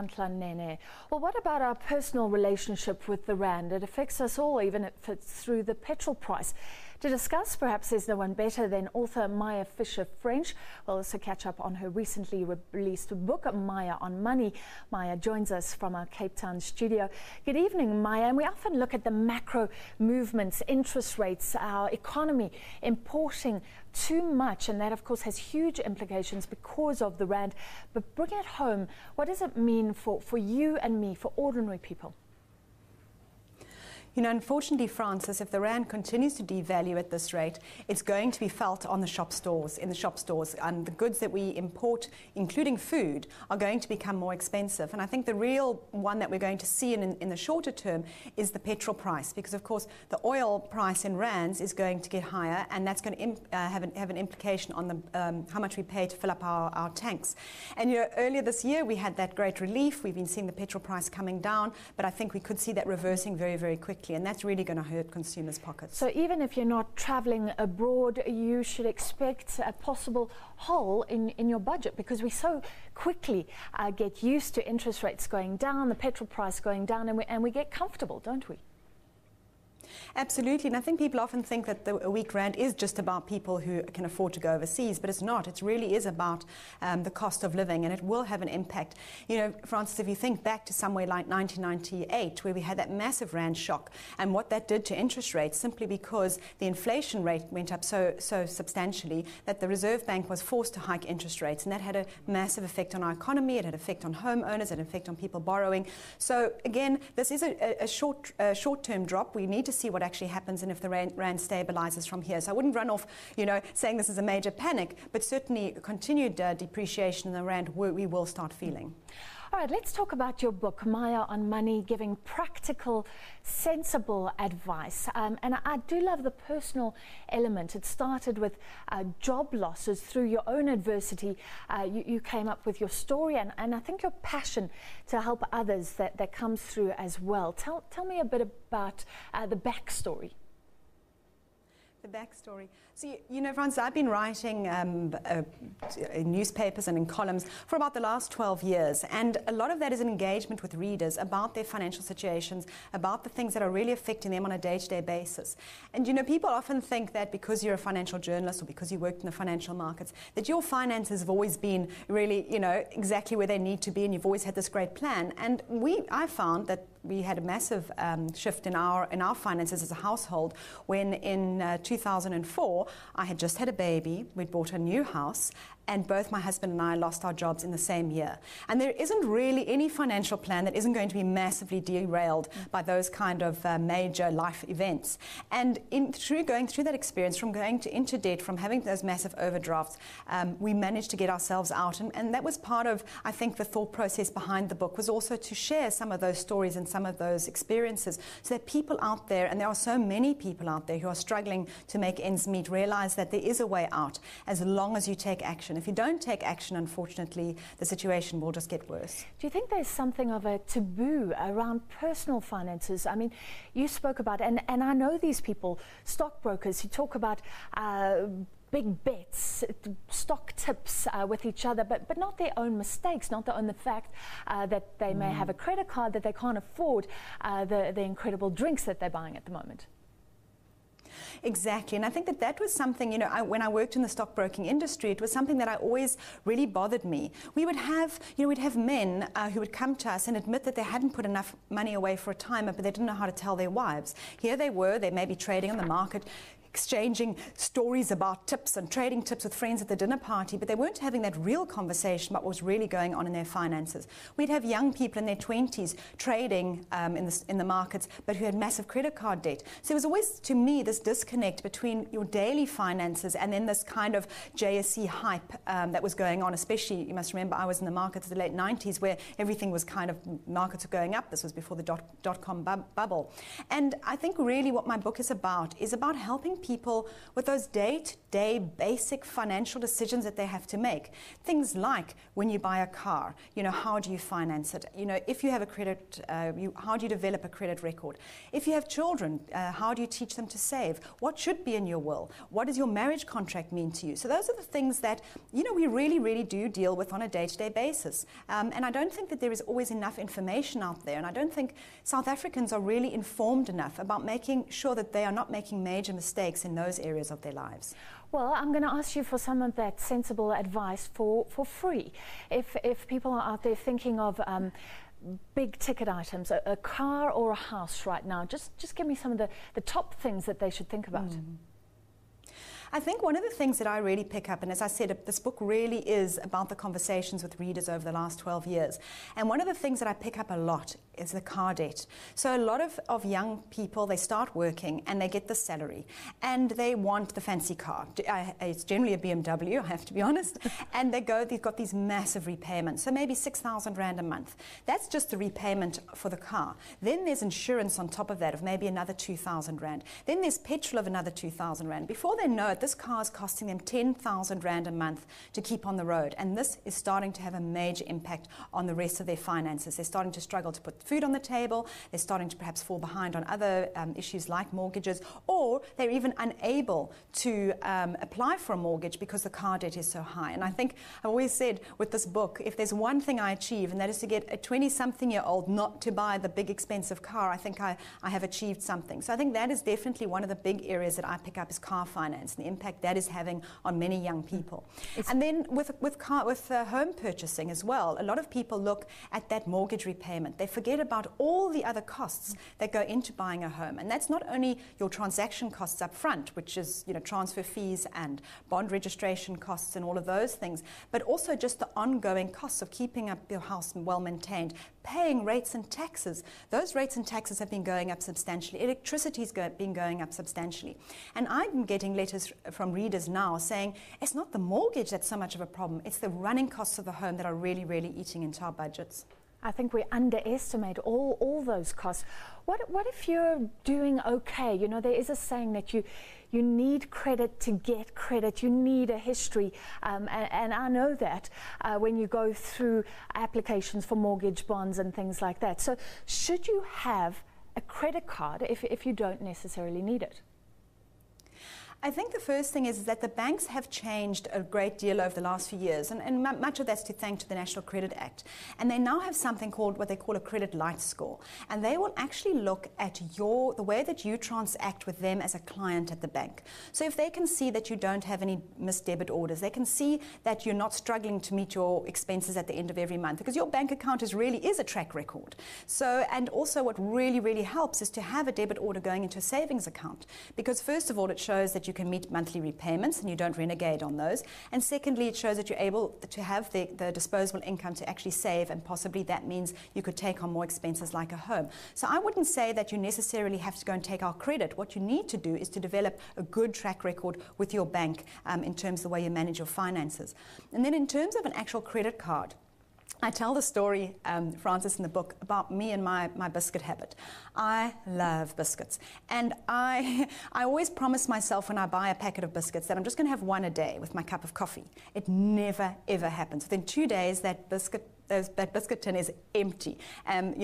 Nene. Well, what about our personal relationship with the rand? It affects us all, even if it's through the petrol price. To discuss, perhaps there's no one better than author Maya Fisher-French. We'll also catch up on her recently released book, Maya on Money. Maya joins us from our Cape Town studio. Good evening, Maya. And we often look at the macro movements, interest rates, our economy importing too much, and that of course has huge implications because of the rand. But bring it home, what does it mean for you and me, for ordinary people? You know, unfortunately, Francis, if the rand continues to devalue at this rate, it's going to be felt on the shop stores, in the shop stores, and the goods that we import, including food, are going to become more expensive. And I think the real one that we're going to see in the shorter term is the petrol price, because of course the oil price in rands is going to get higher, and that's going to have an implication on the how much we pay to fill up our tanks. And you know, earlier this year we had that great relief. We've been seeing the petrol price coming down, but I think we could see that reversing very, very quickly. And that's really going to hurt consumers' pockets. So even if you're not travelling abroad, you should expect a possible hole in your budget, because we so quickly get used to interest rates going down, the petrol price going down, and we get comfortable, don't we? Absolutely, and I think people often think that a weak rand is just about people who can afford to go overseas, but it's not. It really is about the cost of living, and it will have an impact. You know, Francis, if you think back to somewhere like 1998, where we had that massive rand shock, and what that did to interest rates, simply because the inflation rate went up so substantially that the Reserve Bank was forced to hike interest rates, and that had a massive effect on our economy. It had an effect on homeowners, it had an effect on people borrowing. So again, this is a short-term drop. We need to see what actually happens and if the rand stabilizes from here. So I wouldn't run off, you know, saying this is a major panic, but certainly continued depreciation in the rand we will start feeling. All right, let's talk about your book, Maya on Money, giving practical, sensible advice. And I do love the personal element. It started with job losses through your own adversity. You came up with your story, and I think your passion to help others that comes through as well. Tell me a bit about the backstory. The backstory. So, you know, Francis, I've been writing in newspapers and in columns for about the last 12 years. And a lot of that is an engagement with readers about their financial situations, about the things that are really affecting them on a day-to-day basis. And, you know, people often think that because you're a financial journalist or because you worked in the financial markets, that your finances have always been really, you know, exactly where they need to be, and you've always had this great plan. And I found that we had a massive shift in our finances as a household when in 2004, I had just had a baby, we'd bought a new house, and both my husband and I lost our jobs in the same year. And there isn't really any financial plan that isn't going to be massively derailed by those kind of major life events. And going through that experience, from going into debt, from having those massive overdrafts, we managed to get ourselves out. And that was part of, I think, the thought process behind the book, was also to share some of those stories and some of those experiences, so that people out there, and there are so many people out there who are struggling to make ends meet, realize that there is a way out as long as you take action. If you don't take action, unfortunately, the situation will just get worse. Do you think there's something of a taboo around personal finances? I mean, you spoke about, and I know these people, stockbrokers, who talk about big bets, stock tips with each other, but not their own mistakes, not the fact that they may have a credit card that they can't afford the incredible drinks that they're buying at the moment. Exactly, and I think that was something, you know, when I worked in the stockbroking industry, it was something that I always really bothered me. We would have, you know, we'd have men who would come to us and admit that they hadn't put enough money away for retirement, but they didn't know how to tell their wives. Here they were, they may be trading on the market, exchanging stories about tips and trading tips with friends at the dinner party, but they weren't having that real conversation about what was really going on in their finances. We'd have young people in their 20s trading in the markets, but who had massive credit card debt. So there was always, to me, this disconnect between your daily finances and then this kind of JSE hype that was going on, especially, you must remember, I was in the markets in the late 90s where everything was kind of, markets were going up. This was before the dot-com bubble. And I think really what my book is about helping people with those day basic financial decisions that they have to make. Things like when you buy a car, how do you finance it? If you have a credit, how do you develop a credit record? If you have children, how do you teach them to save? What should be in your will? What does your marriage contract mean to you? So those are the things that, we really, really do deal with on a day-to-day basis. And I don't think that there is always enough information out there. And I don't think South Africans are really informed enough about making sure that they are not making major mistakes in those areas of their lives. Well, I'm going to ask you for some of that sensible advice for free. If people are out there thinking of big ticket items, a car or a house right now, just give me some of the top things that they should think about. I think one of the things that I really pick up, and as I said, this book really is about the conversations with readers over the last 12 years. And one of the things that I pick up a lot is the car debt. So a lot of young people, they start working and they get the salary and they want the fancy car. It's generally a BMW, I have to be honest. And they've got these massive repayments. So maybe 6,000 Rand a month. That's just the repayment for the car. Then there's insurance on top of that of maybe another 2,000 Rand. Then there's petrol of another 2,000 Rand. Before they know it, this car is costing them 10,000 Rand a month to keep on the road. And this is starting to have a major impact on the rest of their finances. They're starting to struggle to put food on the table. They're starting to perhaps fall behind on other issues like mortgages, or they're even unable to apply for a mortgage because the car debt is so high. And I think I've always said with this book, if there's one thing I achieve, and that is to get a 20-something-year-old not to buy the big expensive car, I think I have achieved something. So I think that is definitely one of the big areas that I pick up is car finance and the impact that is having on many young people. And then with home purchasing as well, a lot of people look at that mortgage repayment. They forget about all the other costs that go into buying a home. And that's not only your transaction costs up front, which is transfer fees and bond registration costs and all of those things, but also just the ongoing costs of keeping up your house well maintained, paying rates and taxes. Those rates and taxes have been going up substantially. Electricity's been going up substantially. And I'm getting letters from readers now saying it's not the mortgage that's so much of a problem, it's the running costs of the home that are really, really eating into our budgets. I think we underestimate all those costs. What if you're doing okay? There is a saying that you need credit to get credit. You need a history. And I know that when you go through applications for mortgage bonds and things like that. So should you have a credit card if you don't necessarily need it? I think the first thing is that the banks have changed a great deal over the last few years, and much of that's to thank to the National Credit Act. And they now have something called what they call a credit light score, and they will actually look at the way that you transact with them as a client at the bank. So if they can see that you don't have any missed debit orders, they can see that you're not struggling to meet your expenses at the end of every month, because your bank account really is a track record. So, and also what really, really helps is to have a debit order going into a savings account, because first of all, it shows that you can meet monthly repayments and you don't renegade on those. And secondly, it shows that you're able to have the disposable income to actually save, and possibly that means you could take on more expenses like a home. So I wouldn't say that you necessarily have to go and take our credit. What you need to do is to develop a good track record with your bank in terms of the way you manage your finances. And then in terms of an actual credit card, I tell the story, Francis, in the book about me and my biscuit habit. I love biscuits. And I always promise myself when I buy a packet of biscuits that I'm just going to have one a day with my cup of coffee. It never, ever happens. Within 2 days, that biscuit tin is empty. And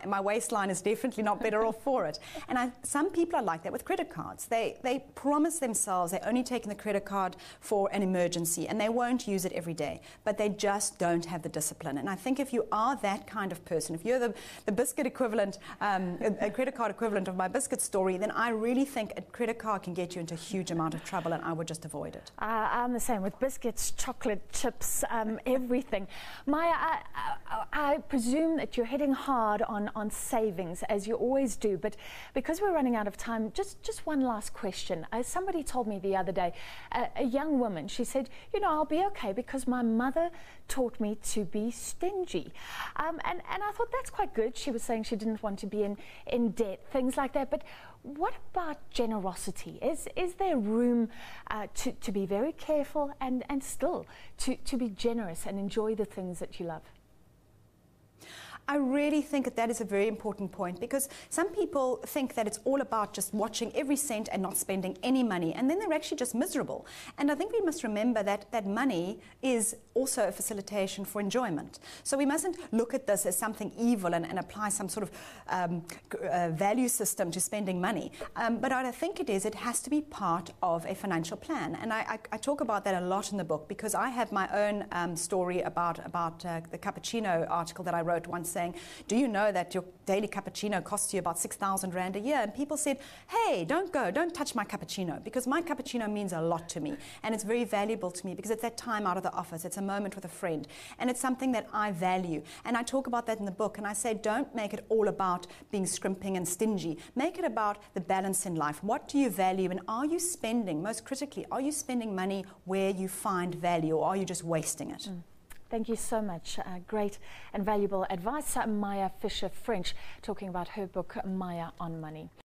my waistline is definitely not better off for it. And some people are like that with credit cards. They promise themselves they're only taking the credit card for an emergency, and they won't use it every day. But they just don't have the discipline. And I think if you are that kind of person, if you're the biscuit equivalent, a credit card equivalent of my biscuit story, then I really think a credit card can get you into a huge amount of trouble, and I would just avoid it. I'm the same with biscuits, chocolate, chips, everything. I presume that you're hitting hard on savings, as you always do, but because we're running out of time, just one last question. Somebody told me the other day, a young woman, she said, I'll be okay because my mother taught me to be stingy. And I thought that's quite good. She was saying she didn't want to be in debt, things like that. But what about generosity? Is there room to be very careful and still to be generous and enjoy the things that you love? I really think that is a very important point, because some people think that it's all about just watching every cent and not spending any money, and then they're actually just miserable. And I think we must remember that money is also a facilitation for enjoyment. So we mustn't look at this as something evil and apply some sort of value system to spending money. But what I think it has to be part of a financial plan. And I talk about that a lot in the book, because I have my own story about the cappuccino article that I wrote once, saying, do you know that your daily cappuccino costs you about 6,000 Rand a year? And people said, hey, don't touch my cappuccino, because my cappuccino means a lot to me, and it's very valuable to me, because it's that time out of the office, it's a moment with a friend, and it's something that I value. And I talk about that in the book, and I say, don't make it all about being scrimping and stingy. Make it about the balance in life. What do you value, and are you spending, most critically, are you spending money where you find value, or are you just wasting it? Thank you so much. Great and valuable advice. Maya Fisher-French talking about her book, Maya on Money.